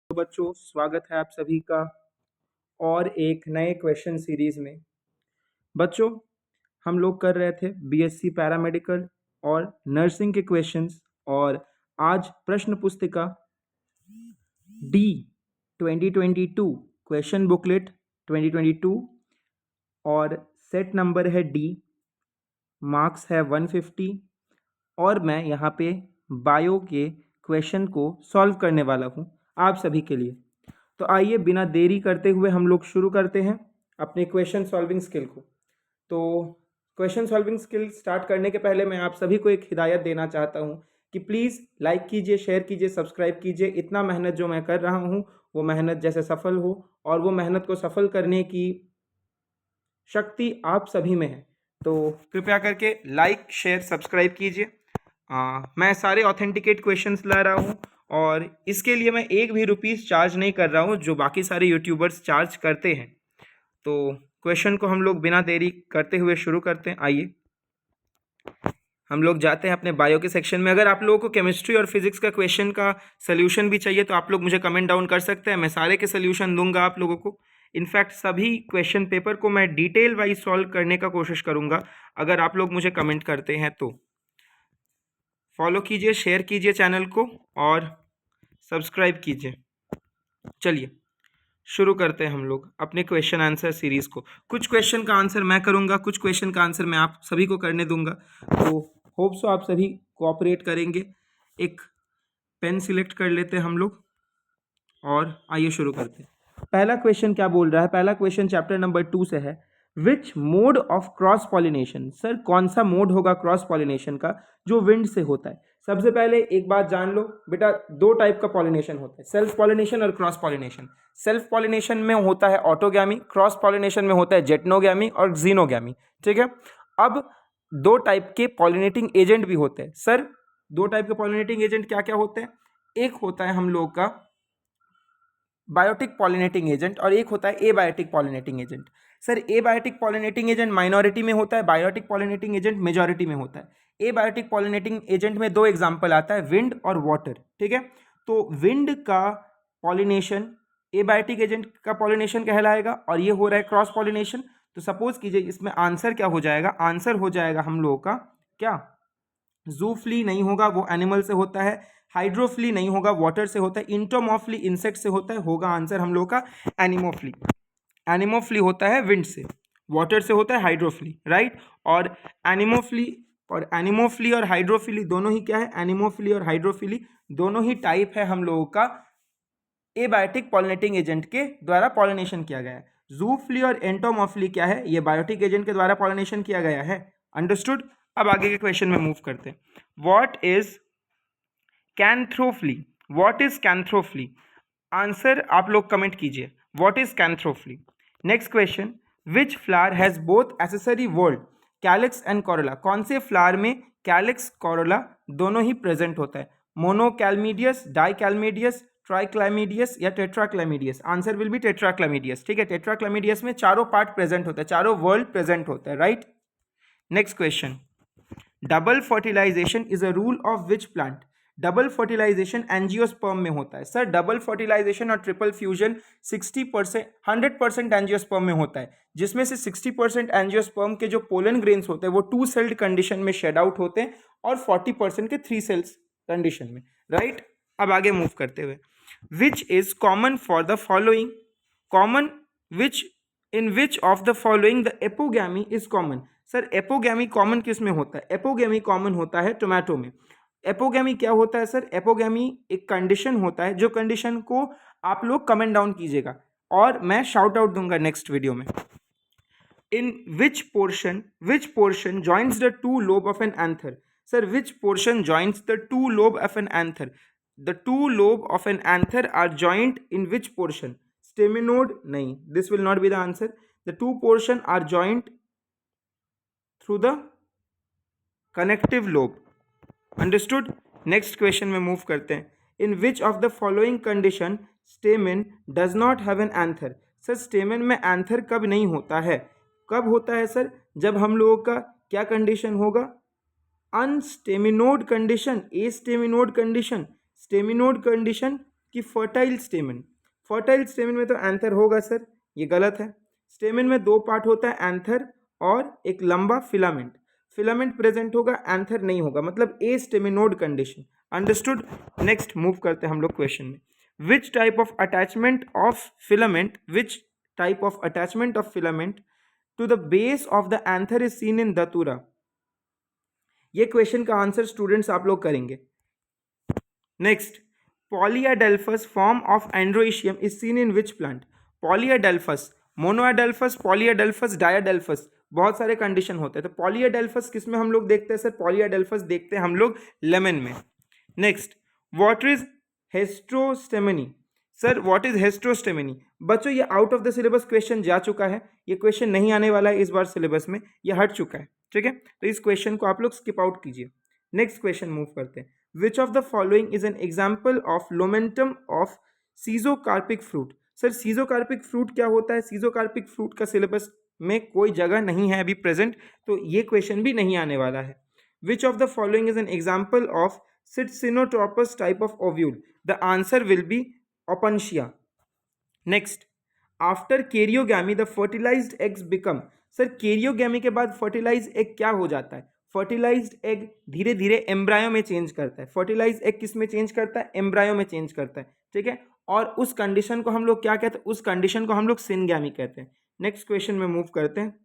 तो बच्चों स्वागत है आप सभी का और एक नए क्वेश्चन सीरीज में। बच्चों हम लोग कर रहे थे बीएससी पैरामेडिकल और नर्सिंग के क्वेश्चंस और आज प्रश्न पुस्तिका डी 2022 क्वेश्चन बुकलेट 2022 और सेट नंबर है डी, मार्क्स है 150 और मैं यहाँ पे बायो के क्वेश्चन को सॉल्व करने वाला हूँ आप सभी के लिए। तो आइए बिना देरी करते हुए हम लोग शुरू करते हैं अपने क्वेश्चन सॉल्विंग स्किल को। तो क्वेश्चन सॉल्विंग स्किल स्टार्ट करने के पहले मैं आप सभी को एक हिदायत देना चाहता हूं कि प्लीज़ लाइक कीजिए, शेयर कीजिए, सब्सक्राइब कीजिए। इतना मेहनत जो मैं कर रहा हूं वो मेहनत जैसे सफल हो और वो मेहनत को सफल करने की शक्ति आप सभी में है। तो कृपया करके लाइक, शेयर, सब्सक्राइब कीजिए। मैं सारे ऑथेंटिकेट क्वेश्चंस ला रहा हूँ और इसके लिए मैं एक भी रुपीस चार्ज नहीं कर रहा हूँ जो बाकी सारे यूट्यूबर्स चार्ज करते हैं। तो क्वेश्चन को हम लोग बिना देरी करते हुए शुरू करते हैं। आइए हम लोग जाते हैं अपने बायो के सेक्शन में। अगर आप लोगों को केमिस्ट्री और फिजिक्स का क्वेश्चन का सोल्यूशन भी चाहिए तो आप लोग मुझे कमेंट डाउन कर सकते हैं, मैं सारे के सोल्यूशन दूंगा आप लोगों को। इनफैक्ट सभी क्वेश्चन पेपर को मैं डिटेल वाइज सॉल्व करने का कोशिश करूंगा अगर आप लोग मुझे कमेंट करते हैं तो। फॉलो कीजिए, शेयर कीजिए चैनल को और सब्सक्राइब कीजिए। चलिए शुरू करते हैं हम लोग अपने क्वेश्चन आंसर सीरीज को। कुछ क्वेश्चन का आंसर मैं करूंगा, कुछ क्वेश्चन का आंसर मैं आप सभी को करने दूंगा। तो होप सो आप सभी कोऑपरेट करेंगे। एक पेन सिलेक्ट कर लेते हैं हम लोग और आइए शुरू करते हैं। पहला क्वेश्चन क्या बोल रहा है? पहला क्वेश्चन चैप्टर नंबर 2 से है। Which mode of cross pollination, sir कौन सा मोड होगा क्रॉस पॉलिनेशन का जो विंड से होता है? सबसे पहले एक बात जान लो बेटा, दो टाइप का पॉलिनेशन होता है, सेल्फ पॉलिनेशन और क्रॉस पॉलिनेशन। सेल्फ पॉलिनेशन में होता है ऑटोगैमी, क्रॉस पॉलिनेशन में होता है जेटनोगैमी और जीनोगैमी। ठीक है, अब दो टाइप के पॉलिनेटिंग एजेंट भी होते हैं। सर दो टाइप के पॉलिनेटिंग एजेंट क्या क्या होते हैं? एक होता है हम लोग का बायोटिक पॉलिनेटिंग एजेंट और एक होता है abiotic pollinating agent. Sir abiotic pollinating agent minority में होता है, बायोटिक पॉलिनेटिंग एजेंट मेजॉरिटी में होता है। एबायोटिक पॉलिनेटिंग एजेंट में दो एग्जांपल आता है, विंड और वाटर। ठीक है, तो विंड का पॉलिनेशन एबायोटिक एजेंट का पॉलिनेशन कहलाएगा और ये हो रहा है क्रॉस पॉलिनेशन। तो सपोज कीजिए इसमें आंसर क्या हो जाएगा? आंसर हो जाएगा हम लोगों का क्या? जूफ्ली नहीं होगा, वो एनिमल से होता है। हाइड्रोफ्ली नहीं होगा, वाटर से होता है। इंटोमॉर्फली इंसेक्ट से होता है। होगा आंसर हम लोग का एनिमोफ्ली। एनिमोफ्ली होता है विंड से, वाटर से होता है हाइड्रोफ्ली, राइट। और एनिमोफ्ली और हाइड्रोफिली दोनों ही क्या है? एनिमोफ्ली और हाइड्रोफिली दोनों ही टाइप है हम लोगों का एबायोटिक पॉलिनेटिंग एजेंट के द्वारा पॉलिनेशन किया गया है। जूफ्ली और एंटोमॉर्फली क्या है? ये बायोटिक एजेंट के द्वारा पॉलिनेशन किया गया है। अंडरस्टूड। अब आगे के क्वेश्चन में मूव करते हैं। What is cantharophily? What is cantharophily? Answer आप लोग कमेंट कीजिए, what is cantharophily. Next question, which flower has both accessory whorl calyx and corolla? कौन से फ्लावर में कैलिक्स कोरोला दोनों ही प्रेजेंट होता है? मोनोकैलमीडियस, डाइकैलमीडियस, ट्राइक्लैमीडियस या tetrachlamydeous? Answer will be tetrachlamydeous. ठीक है, टेट्राक्लैमीडियस में चारों पार्ट प्रेजेंट होता है, चारों वर्ल्ड प्रेजेंट होता है, right. Next question, double fertilization is a rule of which plant? Double fertilization angiosperm में होता है। सर डबल फर्टिलाइजेशन और ट्रिपल फ्यूजन 60%, 100% एंजियोस्पर्म में होता है, जिसमें से 60% एंजियोस्पर्म के जो पोलन ग्रेन्स होते हैं वो 2 सेल्ड कंडीशन में शेड आउट होते हैं और 40% के 3 सेल्स कंडीशन में, राइट। अब आगे मूव करते हुए, which is common for the following, common which in which of the following the apogamy is common? Sir apogamy common किस में होता है? एपोगैमी कॉमन होता है टोमेटो में। एपोगैमी क्या होता है सर? एपोगैमी एक कंडीशन होता है, जो कंडीशन को आप लोग कमेंट डाउन कीजिएगा और मैं शाउट आउट दूंगा नेक्स्ट वीडियो में। In which portion joints the two lobe of an anther? Sir which portion joints the two lobe of an anther? The two lobe of an anther are joint in which portion? Staminode नहीं, this will not be the answer. The two portion are joint through the connective lobe. Understood. Next question में move करते हैं। In which of the following condition stamen does not have an anther? Sir stamen में anther कब नहीं होता है? कब होता है सर? जब हम लोगों का क्या कंडीशन होगा? अनस्टेमिनोड कंडीशन, ए स्टेमिनोड कंडीशन, स्टेमिनोड कंडीशन कि फर्टाइल स्टेमन, फर्टाइल स्टेमन में तो एंथर होगा सर, ये गलत है। स्टेमन में दो पार्ट होता है, एंथर और एक लंबा फिलामेंट, फिलामेंट प्रेजेंट होगा, एंथर नहीं होगा, मतलब ए staminode condition. Understood. Next move करते हैं हम लोग क्वेश्चन में। Which type of attachment of filament, which type of attachment of filament to the base of the anther is seen in datura. ये क्वेश्चन का आंसर स्टूडेंट्स आप लोग करेंगे। Next, polyadelphous form of androecium is seen in which plant. Polyadelphous, monoadelphous, polyadelphous, diadelphous, बहुत सारे condition होते हैं। तो पॉलीएडेल्फस किस में हम लोग देखते हैं सर? पॉलीएडेल्फस देखते हैं हम लोग लेमन में। Next, what is heterostemony. Sir what is heterostemony? बच्चों ये out of the syllabus question जा चुका है, ये क्वेश्चन नहीं आने वाला है इस बार सिलेबस में, ये हट चुका है, ठीक है। तो इस क्वेश्चन को आप लोग स्किप आउट कीजिए। नेक्स्ट क्वेश्चन मूव करते हैं। Which of the following is an example of lomentum of schizocarpic fruit. Sir schizocarpic fruit क्या होता है? सीजोकार्पिक फ्रूट का सिलेबस में कोई जगह नहीं है अभी प्रेजेंट, तो ये क्वेश्चन भी नहीं आने वाला है। Which of the following is an example of circinotropous type of ovule. The answer will be Opuntia. Next, after karyogamy the fertilized eggs become. Sir karyogamy के बाद फर्टिलाइज्ड एग क्या हो जाता है? फर्टिलाइज्ड एग धीरे धीरे एम्ब्रायो में change करता है। फर्टिलाइज्ड एग किस में चेंज करता है? एम्ब्रायो में चेंज करता है, ठीक है। और उस कंडीशन को हम लोग क्या कहते हैं? उस कंडीशन को हम लोग सिनगैमी कहते हैं। नेक्स्ट क्वेश्चन में मूव करते हैं।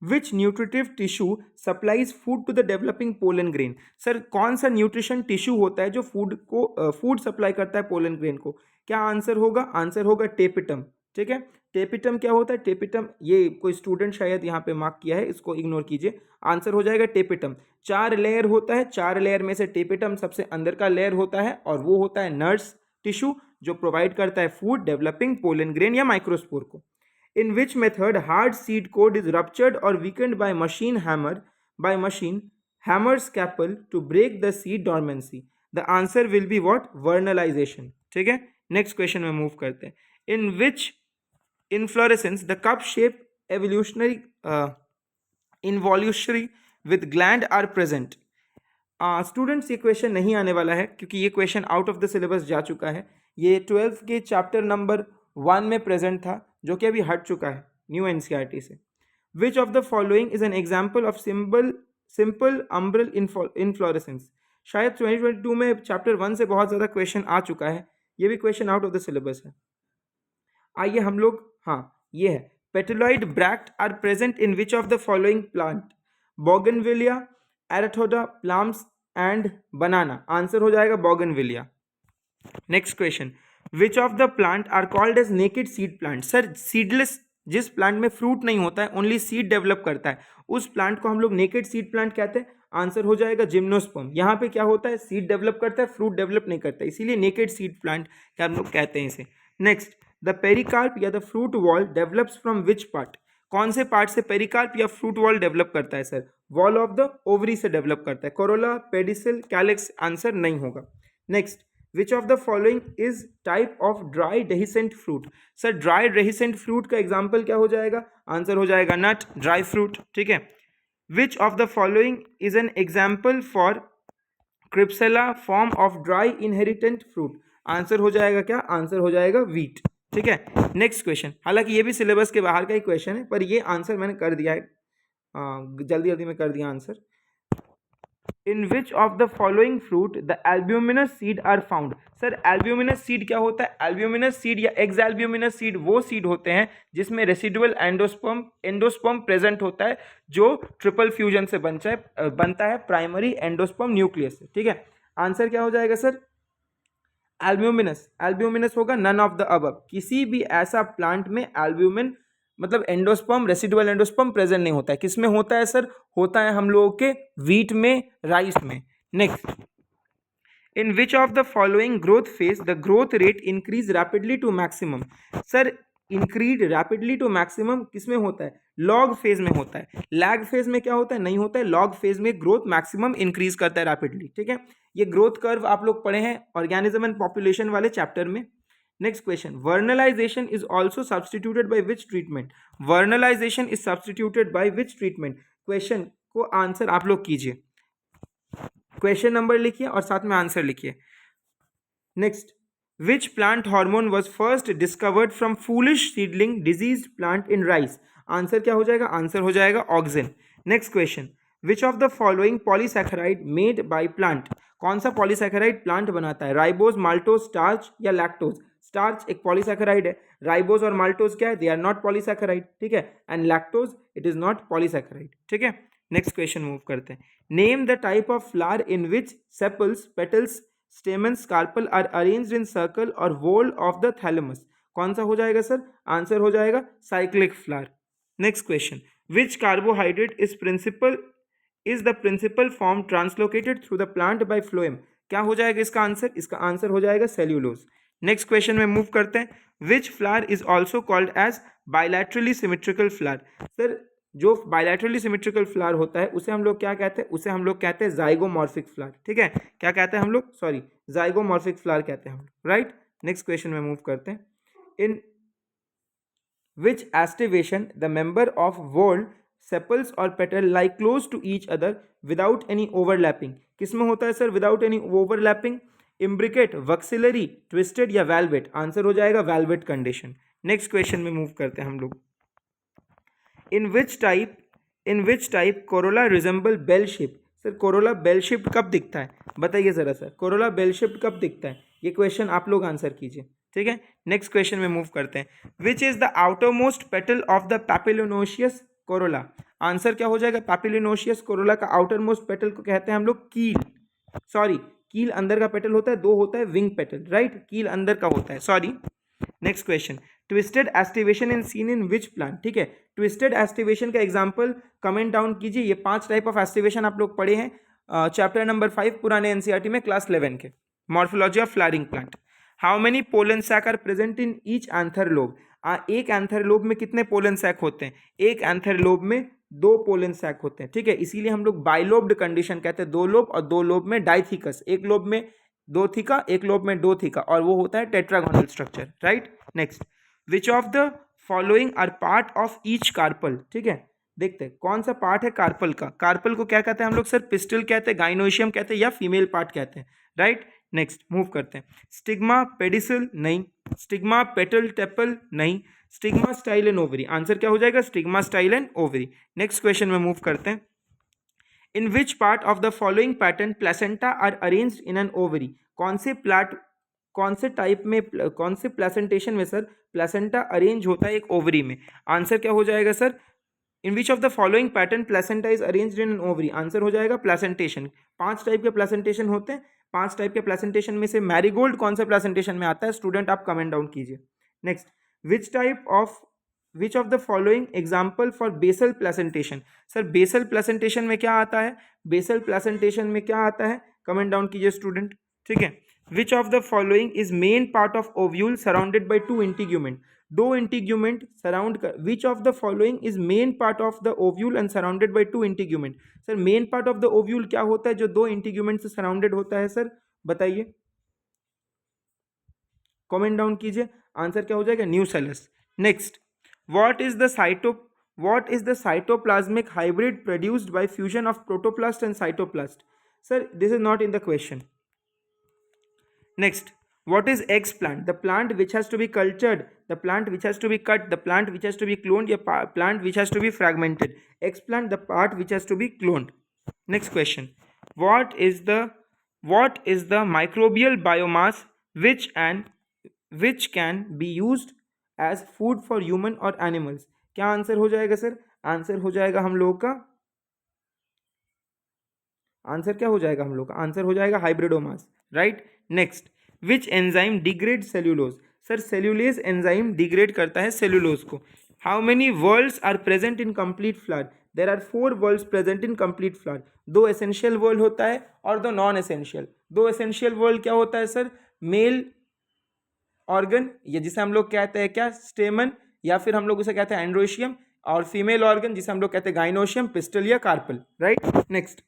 Which nutritive tissue supplies food to the developing pollen grain. Sir कौन सा न्यूट्रिशन टिश्यू होता है जो फूड सप्लाई करता है पोलन ग्रेन को? क्या आंसर होगा? आंसर होगा टेपिटम, ठीक है। टेपिटम क्या होता है? टेपिटम, ये कोई स्टूडेंट शायद यहाँ पे मार्क किया है, इसको इग्नोर कीजिए। आंसर हो जाएगा टेपिटम। 4 लेयर होता है, 4 लेयर में से टेपिटम सबसे अंदर का लेयर होता है और वो होता है नर्स टिश्यू जो प्रोवाइड करता है फूड डेवलपिंग पोलन ग्रेन या माइक्रोस्पोर को। In which method hard seed coat is ruptured or weakened by machine hammer scalpel to break the seed dormancy? The answer will be what? Vernalization, ठीक है। Next question में move करते हैं। In which inflorescence the cup shape involutionary with gland are present? Students ये question नहीं आने वाला है क्योंकि ये question out of the syllabus जा चुका है। ये 12th के चैप्टर नंबर 1 में प्रेजेंट था जो कि अभी हट चुका है न्यू एनसीईआरटी से। Which of the following is an example of simple umbel inflorescence. शायद 2022 में चैप्टर 1 से बहुत ज़्यादा क्वेश्चन आ चुका है, ये भी question out of the syllabus है। आइए हम लोग, हाँ ये है, petaloid bract are present in which of the following plant? Bougainvillea, adhatoda, palms and banana. Answer हो जाएगा bougainvillea. Next question, which of the plant are called as naked seed plant. Sir seedless, जिस plant में fruit नहीं होता है, only seed develop करता है, उस प्लांट को हम लोग नेकेड सीड प्लांट कहते हैं। आंसर हो जाएगा जिम्नोस्पर्म। यहाँ पे क्या होता है? सीड डेवलप करता है, फ्रूट डेवलप नहीं करता, इसीलिए नेकेड सीड प्लांट क्या हम लोग कहते हैं इसे। नेक्स्ट, द पेरिकार्प या the fruit wall develops from which part. कौन से पार्ट से पेरिकार्प या फ्रूट वॉल डेवलप करता है sir? Wall of the ovary से डेवलप करता है। कोरोला, पेडिसल, कैलिक्स, आंसर नहीं होगा। Next, which of the following is type of dry dehiscent fruit. Sir dry dehiscent fruit का एग्जाम्पल क्या हो जाएगा? आंसर हो जाएगा नट, ड्राई फ्रूट, ठीक है। Which of the following is an example for cypsela form of dry indehiscent fruit. Answer हो जाएगा क्या? आंसर हो जाएगा वीट, ठीक है। नेक्स्ट क्वेश्चन, हालांकि ये भी सिलेबस के बाहर का ही क्वेश्चन है पर ये आंसर मैंने कर दिया है, जल्दी जल्दी में कर दिया answer. In which of the following fruit the albuminous seed are found. Sir albuminous seed क्या होता है? एल्ब्यूमिनस सीड या एक्सएल्ब्यूमिनस सीड वो सीड होते हैं जिसमें रेसिडुअल एंडोस्पर्म प्रेजेंट होता है जो ट्रिपल फ्यूजन से बनता है प्राइमरी एंडोस्पर्म न्यूक्लियस से, ठीक है। आंसर क्या हो जाएगा सर? एल्ब्यूमिनस। एल्ब्यूमिनस होगा नन ऑफ द अबव। किसी भी ऐसा प्लांट में एल्ब्यूमिन मतलब एंडोस्पर्म, रेसिडुअल एंडोस्पर्म प्रेजेंट नहीं होता है। किस में होता है सर? होता है हम लोगों के व्हीट में, राइस में। Next, in which of the following growth phase the growth rate increase rapidly to maximum. Sir increase rapidly to maximum किस में होता है? लॉग फेज में होता है। लैग फेज में क्या होता है? नहीं होता है। लॉग फेज में ग्रोथ मैक्सिमम इंक्रीज करता है रैपिडली, ठीक है। ये ग्रोथ कर्व आप लोग पढ़े हैं ऑर्गेनिज्म एंड पॉपुलेशन वाले चैप्टर में। Next question, vernalization is also substituted by which treatment. Vernalization is substituted by which treatment? Question को आंसर आप लोग कीजिए, क्वेश्चन नंबर लिखिए और साथ में आंसर लिखिए। Next, Which plant hormone was first discovered from foolish seedling diseased plant in rice? Answer क्या हो जाएगा? आंसर हो जाएगा auxin. Next question. Which of the following polysaccharide made by plant? कौन सा पॉलीसैकेराइड प्लांट बनाता है? राइबोज, माल्टोज, स्टार्च या लैक्टोज? स्टार्च एक पॉलीसैकेराइड है. राइबोज और माल्टोज क्या है? They are not polysaccharide. ठीक है. And lactose it is not polysaccharide. ठीक है. नेक्स्ट क्वेश्चन मूव करते हैं. Name the type of flower in which sepals, petals, stamens, carpel are arranged in circle और वोल ऑफ द थैलेमस. कौन सा हो जाएगा सर? आंसर हो जाएगा cyclic flower. Next question. Which carbohydrate is the principal form translocated through the plant by phloem? क्या हो जाएगा इसका आंसर? इसका आंसर हो जाएगा सेल्यूलोज. नेक्स्ट क्वेश्चन में मूव करते हैं. Which flower is also called as bilaterally symmetrical flower? Sir जो बायलैटरली सिमेट्रिकल फ्लावर होता है उसे हम लोग क्या कहते हैं? उसे हम लोग कहते हैं जाइगोमॉर्फिक फ्लावर. ठीक है. क्या कहते हैं हम लोग? सॉरी, जाइगोमॉर्फिक फ्लावर कहते हैं हम लोग. राइट. नेक्स्ट क्वेश्चन में मूव करते हैं. In which aestivation the member of whorled sepals और petal lie close to each other without any overlapping? किस में होता है sir without any overlapping? Imbricate, vexillary, twisted या वेलवेट? आंसर हो जाएगा वेलवेट कंडीशन. नेक्स्ट क्वेश्चन में मूव करते हैं हम लोग. In which type corolla resemble bell shape? Sir corolla bell shaped कब दिखता है? बताइए जरा सर, कोरोला बेल शेप्ड कब दिखता है? ये क्वेश्चन आप लोग आंसर कीजिए. ठीक है. नेक्स्ट क्वेश्चन में मूव करते हैं. Which is the outermost petal of the papilionaceous corolla? Answer क्या हो जाएगा? पैपिलोनोशियस कोरोला का आउटरमोस्ट पेटल को कहते हैं हम लोग कील. सॉरी, कील अंदर का पेटल होता है, दो होता है विंग पेटल. राइट. कील अंदर का होता है. Sorry. Next question. Twisted aestivation in scene in which plant? ठीक है. ट्विस्टेड एस्टिवेशन का एग्जांपल कमेंट डाउन कीजिए. ये 5 टाइप ऑफ एस्टिवेशन आप लोग पढ़े हैं चैप्टर नंबर 5 पुराने एनसीईआरटी में क्लास 11 के morphology of flowering plant. How many pollen sac are present in each anther lobe? एक एंथर लोब में कितने पोलन सैक होते हैं? एक एंथर लोब में 2 पोलन सैक होते हैं. ठीक है. इसीलिए हम लोग बाइलोब्ड कंडीशन कहते हैं. 2 लोब और 2 लोब में डाइथिकस. एक लोब में 2 थीका, एक लोब में 2 थीका, और वो होता है tetragonal structure. Right. Next. Which of the following are part of each carpel? ठीक है. देखते हैं कौन सा पार्ट है कार्पल का. कार्पल को क्या कहते हैं हम लोग? सर पिस्टल कहते हैं, गाइनोशियम कहते हैं, या फीमेल पार्ट कहते हैं. राइट. नेक्स्ट मूव करते हैं. स्टिग्मा, पेडिसल नहीं. स्टिग्मा, पेटल, टेपल नहीं. Stigma, style and ovary. Answer क्या हो जाएगा? Stigma, style and ovary. Next question में मूव करते हैं. In which part of the following pattern placenta are arranged in an ovary? कौन से टाइप में, कौन से प्लेसेंटेशन में सर प्लेसेंटा अरेंज होता है एक ओवरी में? आंसर क्या हो जाएगा sir? In which of the following pattern placenta is arranged in an ovary? Answer हो जाएगा प्लेसेंटेशन. 5 टाइप के प्लेसेंटेशन होते हैं. 5 टाइप के प्लेसेंटेशन में से मैरीगोल्ड कौन से प्लेसेंटेशन में आता है? स्टूडेंट आप कमेंट डाउन कीजिए. Next. Which of the following example for basal placentation? Sir basal placentation में क्या आता है? बेसल प्लेसेंटेशन में क्या आता है? कमेंट डाउन कीजिए स्टूडेंट. ठीक है. Which of the following is main part of ovule surrounded by 2 integument? 2 integument surround कर. Which of the following is main part of the ovule and surrounded by 2 integument? Sir main part of the ovule क्या होता है जो 2 integument से surrounded होता है sir? बताइए, comment down कीजिए. आंसर क्या हो जाएगा? Nucellus. Next. What is the cytoplasmic hybrid produced by fusion of protoplast and cytoplast? Sir this is not in the question. Next, what is explant? The plant which has to be cultured, the plant which has to be cut, the plant which has to be cloned, या plant which has to be fragmented. Explant, the part which has to be cloned. Next question. What is the microbial biomass which can be used as food for human or animals? क्या answer हो जाएगा sir? Answer हो जाएगा हम लोग का, answer क्या हो जाएगा हम लोग का? आंसर हो जाएगा hybridomas. Right. Next. Which enzyme degrade cellulose? Sir cellulase enzyme degrade करता है सेल्यूलोज को. How many whorls are present in complete flower? There are 4 whorls present in complete flower. 2 essential whorl होता है और 2 नॉन एसेंशियल. 2 एसेंशियल वर्ल्ड क्या होता है sir? Mail organ, या जिसे हम लोग कहते हैं क्या? स्टेमन, या फिर हम लोग उसे कहते हैं एंड्रोशियम, और फीमेल ऑर्गन जिसे हम लोग कहते हैं गाइनोशियम, पिस्टल या carpel. Right. Next.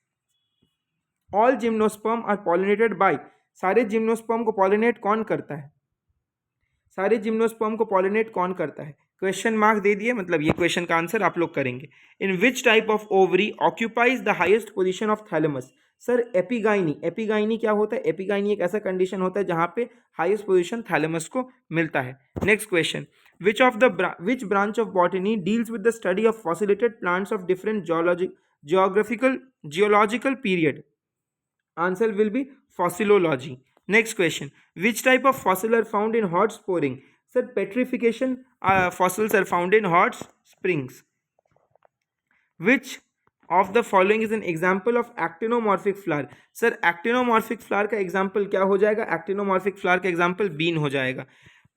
All gymnosperm are pollinated by. सारे जिम्नोस्पर्म को पॉलिनेट कौन करता है? सारे जिम्नोस्पर्म को पॉलिनेट कौन करता है? क्वेश्चन मार्क दे दिए, मतलब ये क्वेश्चन का आंसर आप लोग करेंगे. In which type of ovary occupies the highest position of thalamus? Sir epigyny क्या होता है? एपिगाइनी एक ऐसा कंडीशन होता है जहाँ पे हाईएस्ट पोजीशन थैलेमस को मिलता है। Next question, which branch of botany deals with the study of fossilated plants of different geological period? Answer will be fossilology. Next question, which type of fossil are found in hot sporing? Sir, petrification fossils are found in hot springs. Which of the following is an example of actinomorphic flower? Sir, actinomorphic flower का example क्या हो जाएगा? actinomorphic flower का example bean हो जाएगा।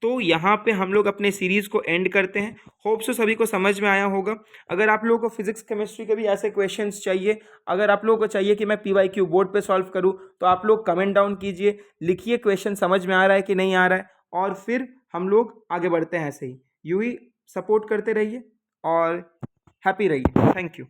तो यहाँ पे हम लोग अपने सीरीज को एंड करते हैं। होप सो सभी को समझ में आया होगा। अगर आप लोगों को फिजिक्स केमिस्ट्री के भी ऐसे क्वेश्चंस चाहिए, अगर आप लोगों को चाहिए कि मैं PYQ बोर्ड पे सॉल्व करूँ, तो आप लोग कमेंट डाउन कीजिए, लिखिए क्वेश्चन समझ में आ रहा है कि नहीं आ रहा है, और फिर हम लोग आगे बढ़ते हैं। ऐसे ही यूं ही सपोर्ट करते रहिए और हैप्पी रहिए। Thank you.